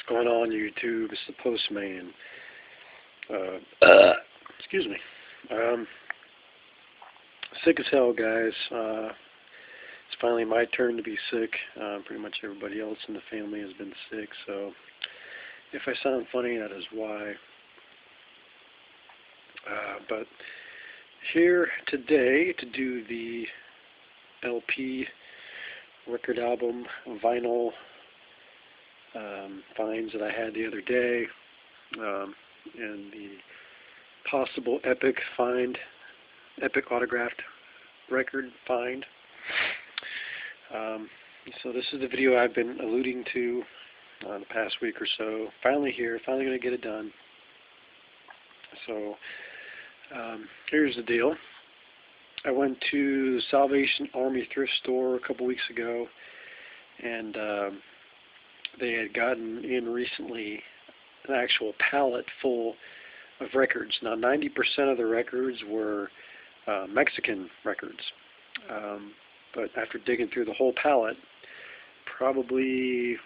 Going on YouTube? It's the Postman. Excuse me. Sick as hell, guys. It's finally my turn to be sick. Pretty much everybody else in the family has been sick, so if I sound funny, that is why. But here today to do the LP, record album, vinyl finds that I had the other day, and the possible epic autographed record find. So this is the video I've been alluding to the past week or so. Finally here, finally going to get it done. So here's the deal. I went to the Salvation Army thrift store a couple weeks ago, and they had gotten in recently an actual pallet full of records. Now 90% of the records were Mexican records, but after digging through the whole pallet, probably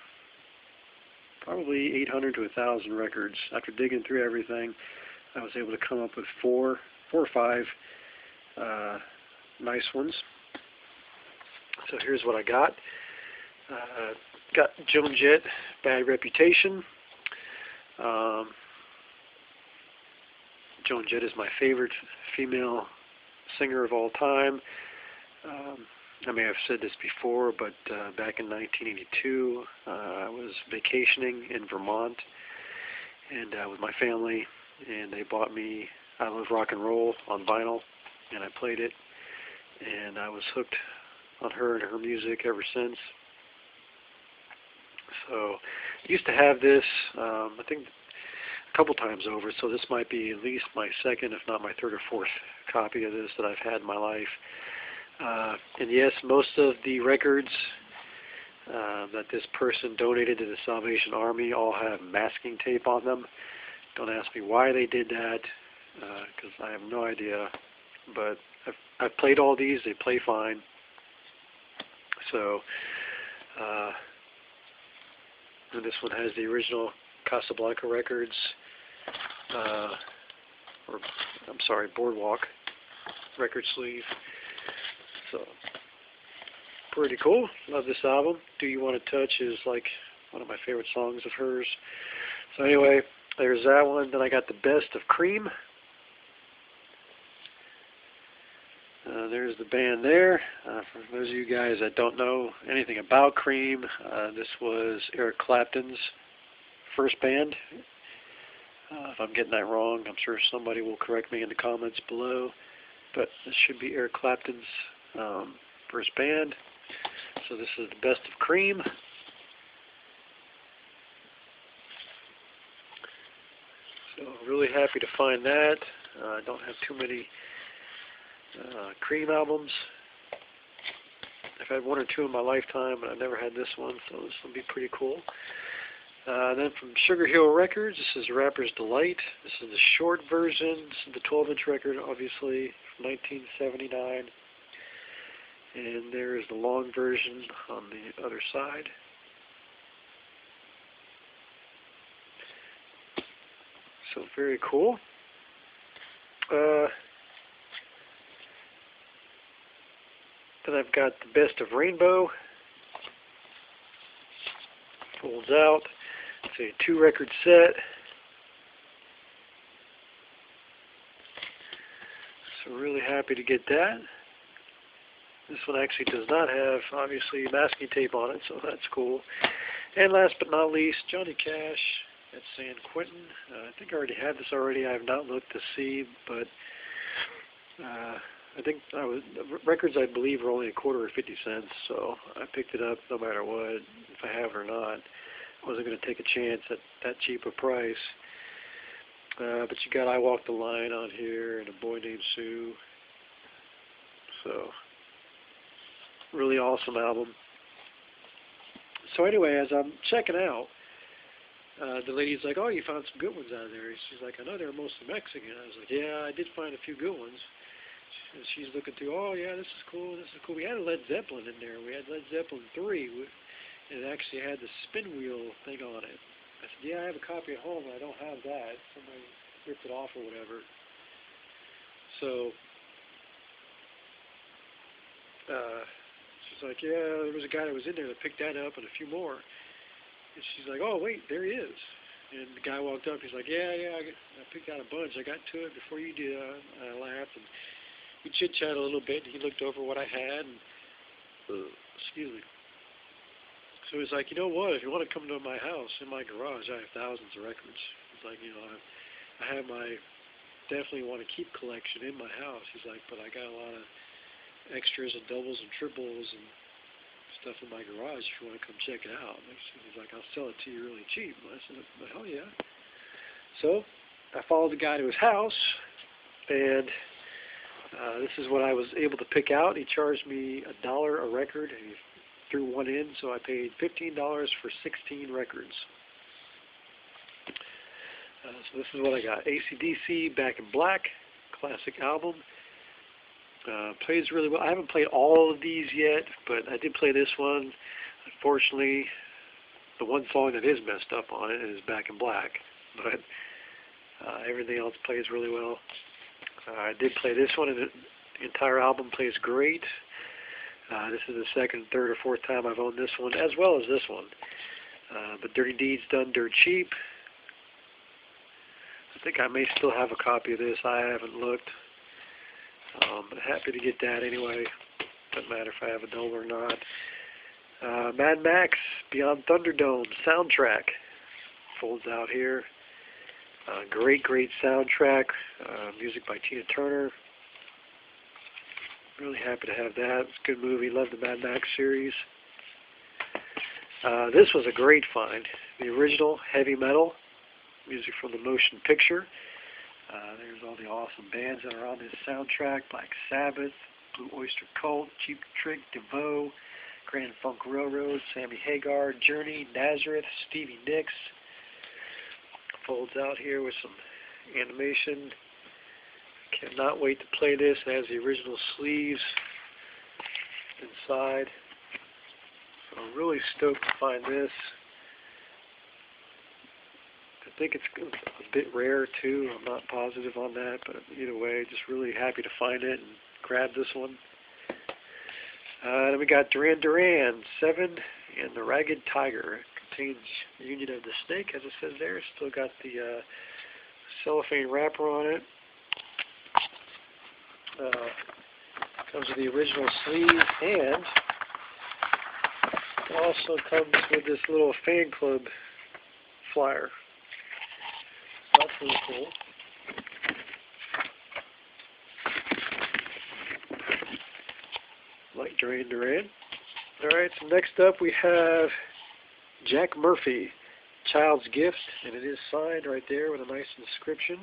800 to 1,000 records. After digging through everything, I was able to come up with four or five nice ones. So here's what I got. Got Joan Jett, Bad Reputation. Joan Jett is my favorite female singer of all time. I may have said this before, but back in 1982, I was vacationing in Vermont and with my family, and they bought me I Love Rock and Roll on vinyl, and I played it, and I was hooked on her and her music ever since. So I used to have this, I think, a couple times over, so this might be at least my second, if not my third or fourth copy of this that I've had in my life. And yes, most of the records that this person donated to the Salvation Army all have masking tape on them. Don't ask me why they did that, because I have no idea. But I've played all these. They play fine. So, and this one has the original Casablanca records, Boardwalk record sleeve. So, pretty cool. Love this album. Do You Want to Touch is like one of my favorite songs of hers. So anyway, there's that one. Then I got the Best of Cream. There's the band there. For those of you guys that don't know anything about Cream, this was Eric Clapton's first band. If I'm getting that wrong, I'm sure somebody will correct me in the comments below. But this should be Eric Clapton's first band. So this is the Best of Cream. So really happy to find that. I don't have too many Cream albums. I've had one or two in my lifetime, but I've never had this one, so this will be pretty cool. Then from Sugar Hill Records, this is Rapper's Delight. This is the short version. This is the 12-inch record, obviously, from 1979. And there's the long version on the other side. So very cool. Then I've got the Best of Rainbow. Folds out. It's a 2-record set. So really happy to get that. This one actually does not have, obviously, masking tape on it, so that's cool. And last but not least, Johnny Cash at San Quentin. I think I already had this already. I have not looked to see, but I think records, I believe, were only a quarter or 50 cents, so I picked it up no matter what, if I have it or not. I wasn't going to take a chance at that cheap a price. But you got I Walk the Line on here and A Boy Named Sue. So, really awesome album. So anyway, as I'm checking out, the lady's like, oh, you found some good ones out of there. She's like, I know they're mostly Mexican. I was like, yeah, I did find a few good ones. She's looking through, oh, yeah, this is cool, this is cool. We had a Led Zeppelin in there. We had Led Zeppelin 3. It actually had the spin wheel thing on it. I said, yeah, I have a copy at home, and I don't have that. Somebody ripped it off or whatever. So she's like, yeah, there was a guy that was in there that picked that up and a few more. And she's like, oh, wait, there he is. And the guy walked up. He's like, yeah, I picked out a bunch. I got to it before you did. I laughed, and we chit-chatted a little bit. And he looked over what I had, and excuse me. So he's like, you know what? If you want to come to my house, in my garage, I have thousands of records. He's like, you know, I have my definitely want to keep collection in my house. He's like, but I got a lot of extras and doubles and triples and stuff in my garage if you want to come check it out. And he's like, I'll sell it to you really cheap. And I said, well, hell yeah. So I followed the guy to his house, and this is what I was able to pick out. He charged me $1 a record, and he threw one in, so I paid $15 for 16 records. So this is what I got. AC/DC, Back in Black, classic album. Plays really well. I haven't played all of these yet, but I did play this one. Unfortunately, the one song that is messed up on it is Back in Black, but everything else plays really well. I did play this one, and the entire album plays great. This is the second, third, or fourth time I've owned this one, as well as this one. But Dirty Deeds Done Dirt Cheap. I think I may still have a copy of this. I haven't looked. But happy to get that anyway. Doesn't matter if I have a double or not. Mad Max Beyond Thunderdome soundtrack folds out here. Great soundtrack. Music by Tina Turner. Really happy to have that. It's a good movie. Love the Mad Max series. This was a great find. The original Heavy Metal. Music from the motion picture. There's all the awesome bands that are on this soundtrack. Black Sabbath, Blue Oyster Cult, Cheap Trick, DeVoe, Grand Funk Railroad, Sammy Hagar, Journey, Nazareth, Stevie Nicks. Folds out here with some animation. Cannot wait to play this. It has the original sleeves inside. So I'm really stoked to find this. I think it's a bit rare too. I'm not positive on that, but either way, just really happy to find it and grab this one. Then we got Duran Duran 7 and the Ragged Tiger. It contains Union of the Snake, as it says there. Still got the cellophane wrapper on it. Comes with the original sleeve, and it also comes with this little fan club flyer. That's really cool. Like Duran Duran. Alright, so next up we have Jack Murphy, Child's Gift, and it is signed right there with a nice inscription.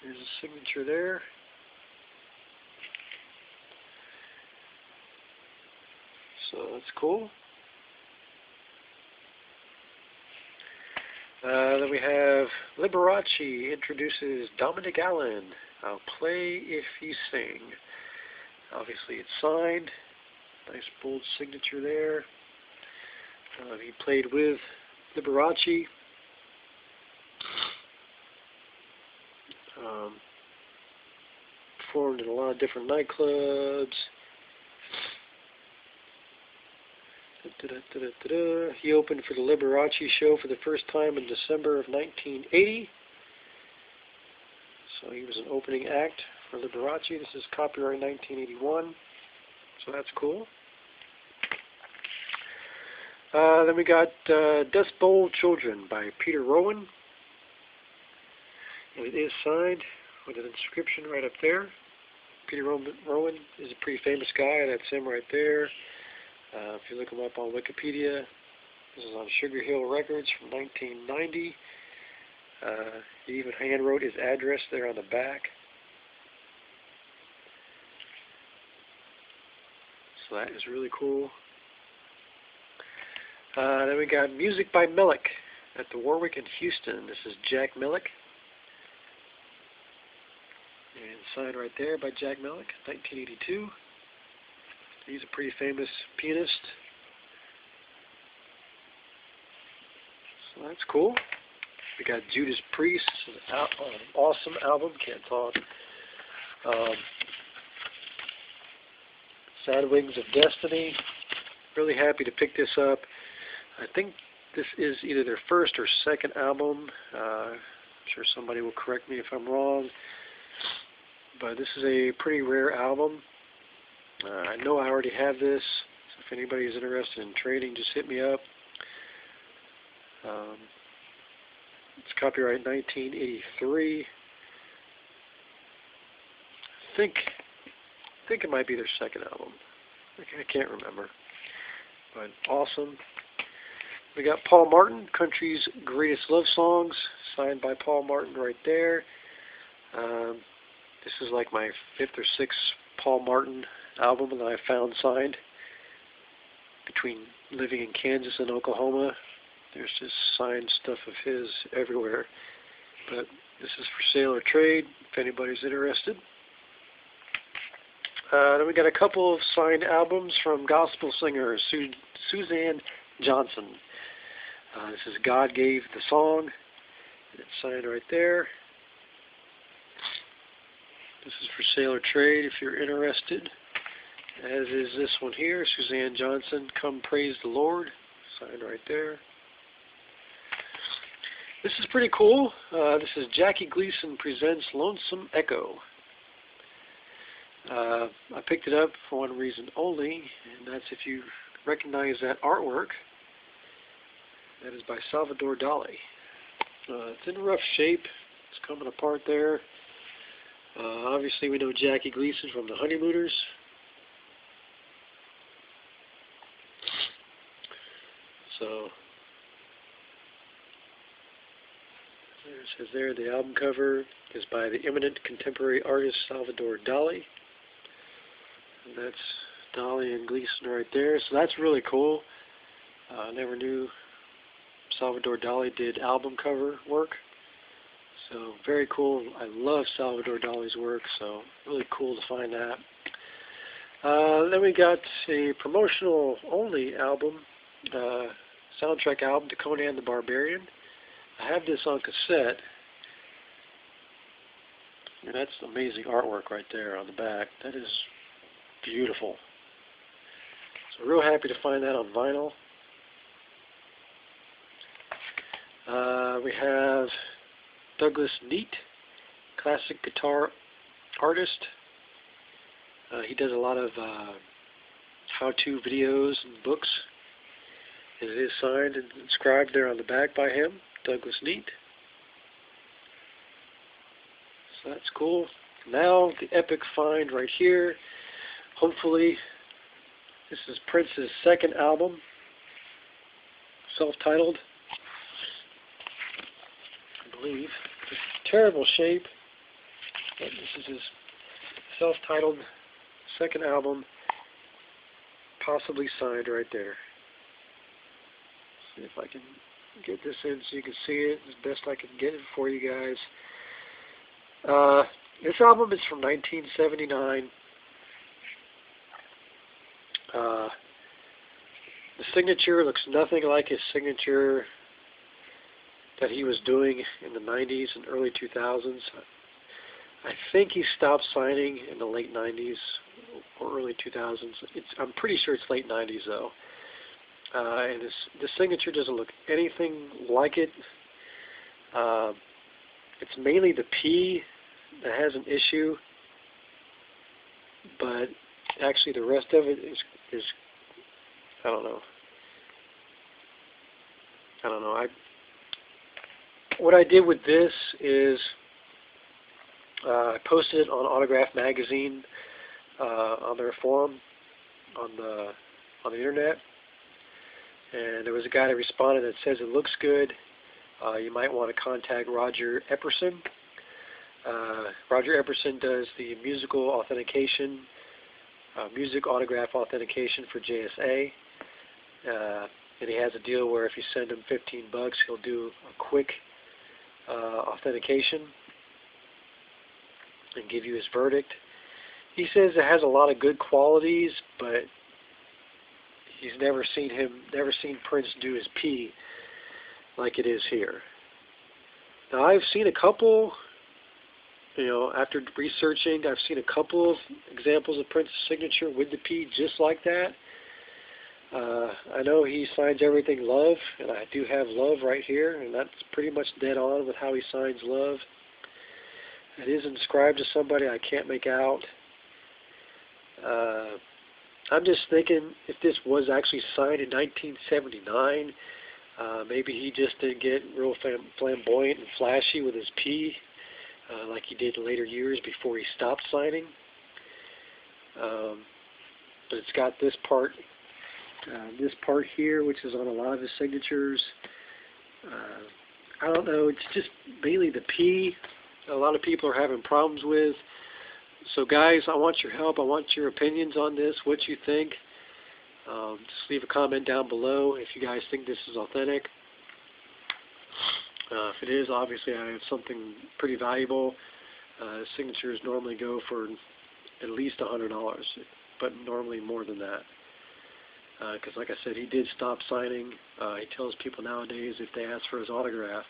There's a signature there. So that's cool. Then we have Liberace introduces Dominic Allen. I'll play if you sing. Obviously it's signed. Nice bold signature there. He played with Liberace. Performed in a lot of different nightclubs. He opened for the Liberace show for the first time in December of 1980. So he was an opening act for Liberace. This is copyright 1981. So that's cool. Then we got Dust Bowl Children by Peter Rowan. And it is signed with an inscription right up there. Peter Rowan is a pretty famous guy. That's him right there. If you look him up on Wikipedia, this is on Sugar Hill Records from 1990. He even hand-wrote his address there on the back. So that is really cool. Then we got Music by Millick at the Warwick in Houston. This is Jack Millick. And signed right there by Jack Millick, 1982. He's a pretty famous pianist. So that's cool. We got Judas Priest, an awesome album, can't talk. Sad Wings of Destiny, really happy to pick this up. I think this is either their first or second album. I'm sure somebody will correct me if I'm wrong, but this is a pretty rare album. I know I already have this, so if anybody's interested in trading, just hit me up. It's copyright 1983. I think it might be their second album. I can't remember, but awesome. We got Paul Martin, Country's Greatest Love Songs, signed by Paul Martin right there. This is like my 5th or 6th Paul Martin album that I found signed. Between living in Kansas and Oklahoma, there's just signed stuff of his everywhere. But this is for sale or trade, if anybody's interested. Then we got a couple of signed albums from gospel singer Suzanne Johnson. This is God Gave the Song, and it's signed right there. This is for sale or trade if you're interested, as is this one here, Suzanne Johnson, Come Praise the Lord, signed right there. This is pretty cool. This is Jackie Gleason Presents Lonesome Echo. I picked it up for one reason only, and that's if you recognize that artwork. That is by Salvador Dali. It's in rough shape. It's coming apart there. Obviously we know Jackie Gleason from the Honeymooners. So, it says there the album cover is by the eminent contemporary artist Salvador Dali. And that's Dali and Gleason right there. So that's really cool. I never knew Salvador Dali did album cover work. So very cool. I love Salvador Dali's work, so really cool to find that. Then we got a promotional only album, soundtrack album to Conan the Barbarian. I have this on cassette. And that's amazing artwork right there on the back. That is beautiful. So real happy to find that on vinyl. We have Douglas Neat, classic guitar artist. He does a lot of how-to videos and books. And it is signed and inscribed there on the back by him, Douglas Neat. So that's cool. Now the epic find right here. Hopefully, this is Prince's second album, self-titled, I believe. It's terrible shape, but this is his self-titled second album, possibly signed right there. See if I can get this in so you can see it as best I can get it for you guys. This album is from 1979. The signature looks nothing like his signature that he was doing in the 90s and early 2000s. I think he stopped signing in the late 90s or early 2000s. I'm pretty sure it's late 90s though. And the signature doesn't look anything like it. It's mainly the P that has an issue, but actually the rest of it is I don't know. What I did with this is I posted it on Autograph Magazine on their forum on the internet, and there was a guy that responded that says it looks good. You might want to contact Roger Epperson. Roger Epperson does the musical authentication, music autograph authentication for JSA. And he has a deal where if you send him $15, he'll do a quick authentication and give you his verdict. He says it has a lot of good qualities, but he's never seen Prince do his P. like it is here. Now I've seen a couple, after researching, I've seen a couple of examples of Prince's signature with the P just like that. I know he signs everything love, and I do have love right here, and that's pretty much dead on with how he signs love. It is inscribed to somebody I can't make out. I'm just thinking if this was actually signed in 1979, maybe he just didn't get real flamboyant and flashy with his P like he did in later years before he stopped signing. But it's got this part here, which is on a lot of his signatures. I don't know, it's just mainly the P a lot of people are having problems with. So guys, I want your help. I want your opinions on this, what you think. Just leave a comment down below if you guys think this is authentic. If it is, obviously I have something pretty valuable. Signatures normally go for at least $100, but normally more than that. Because like I said, he did stop signing. He tells people nowadays if they ask for his autograph,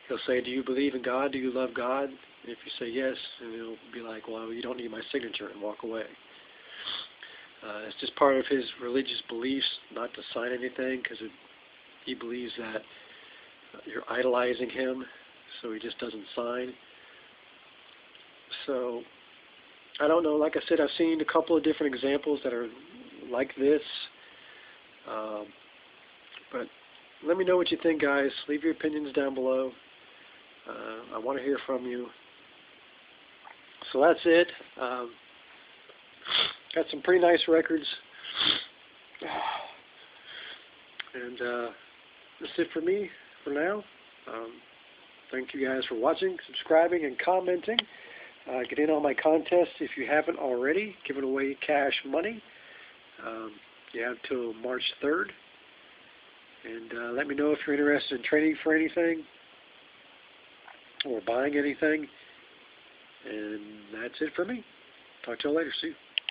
he'll say, do you believe in God? Do you love God? And if you say yes, and he'll be like, well, you don't need my signature, and walk away. It's just part of his religious beliefs not to sign anything, because he believes that you're idolizing him, so he just doesn't sign. So I don't know. Like I said, I've seen a couple of different examples that are like this. But let me know what you think, guys. Leave your opinions down below. I want to hear from you. So that's it. Got some pretty nice records. And that's it for me for now. Thank you guys for watching, subscribing, and commenting. Get in on my contest if you haven't already. Giving away cash money. You have till March 3rd. And let me know if you're interested in trading for anything or buying anything. And that's it for me. Talk to you all later. See you.